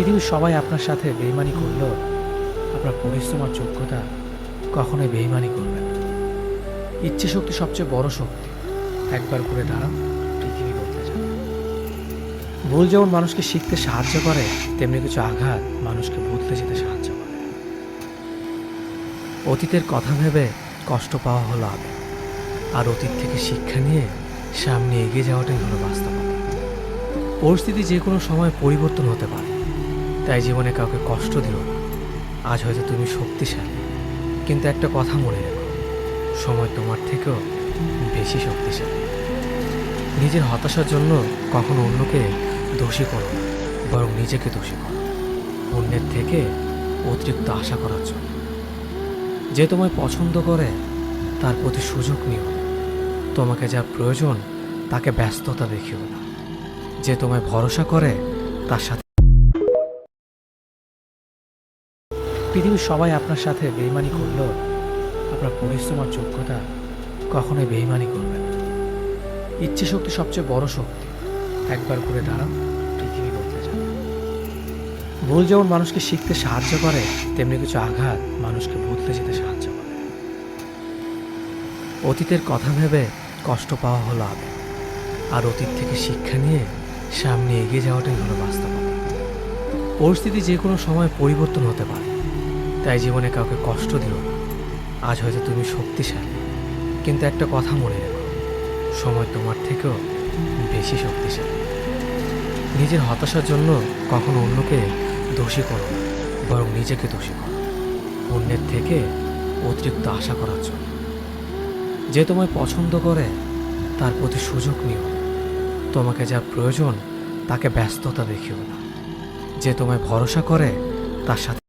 পৃথিবীর সবাই আপনার সাথে বেইমানি করলেও আপনার পরিশ্রম আর যোগ্যতা কখনোই বেইমানি করবে না। ইচ্ছে শক্তি সবচেয়ে বড় শক্তি। একবার করে দাঁড়ান, পৃথিবী বদলে যাবে। ভুল যেমন মানুষকে শিখতে সাহায্য করে, তেমনি কিছু আঘাত মানুষকে বদলে যেতে সাহায্য করে। অতীতের কথা ভেবে কষ্ট পাওয়া হলো আগে, আর অতীত থেকে শিক্ষা নিয়ে সামনে এগিয়ে যাওয়াটাই হলো বাস্তবতা। পরিস্থিতি যে কোনো সময় পরিবর্তন হতে পারে, তাই জীবনে কাউকে কষ্ট দিও না। আজ হয়তো তুমি শক্তিশালী, কিন্তু একটা কথা মনে রেখো, সময় তোমার থেকেও বেশি শক্তিশালী। নিজের হতাশার জন্য কখনো অন্যকে দোষী করো না, বরং নিজেকে দোষী করো অন্যের থেকে অতিরিক্ত আশা করার জন্য। যে তোমায় পছন্দ করে তার প্রতি সুযোগ নিও না। তোমাকে যা প্রয়োজন তাকে ব্যস্ততা দেখিও না। যে তোমায় ভরসা করে তার সাথে। পৃথিবীর সবাই আপনার সাথে বেইমানি করলেও আপনার পরিশ্রম আর যোগ্যতা কখনোই বেইমানি করবে না। ইচ্ছে শক্তি সবচেয়ে বড় শক্তি। একবার করে দাঁড়ান, পৃথিবী বদলে যাবে। ভুল যেমন মানুষকে শিখতে সাহায্য করে, তেমনি কিছু আঘাত মানুষকে বদলে যেতে সাহায্য করে। অতীতের কথা ভেবে কষ্ট পাওয়া হলো আগে, আর অতীত থেকে শিক্ষা নিয়ে সামনে এগিয়ে যাওয়াটাই হলো বাস্তবতা। পরিস্থিতি যে কোনো সময় পরিবর্তন হতে পারে, তাই জীবনে কাউকে কষ্ট দিও না। আজ হয়তো তুমি শক্তিশালী, কিন্তু একটা কথা মনে রেখো, সময় তোমার থেকেও বেশি শক্তিশালী। নিজের হতাশার জন্য কখনো অন্যকে দোষী করো না, বরং নিজেকে দোষী করো অন্যের থেকে অতিরিক্ত আশা করার জন্য। যে তোমায় পছন্দ করে তার প্রতি সুযোগ নিও না। তোমাকে যা প্রয়োজন তাকে ব্যস্ততা দেখিও না। যে তোমায় ভরসা করে তার সাথে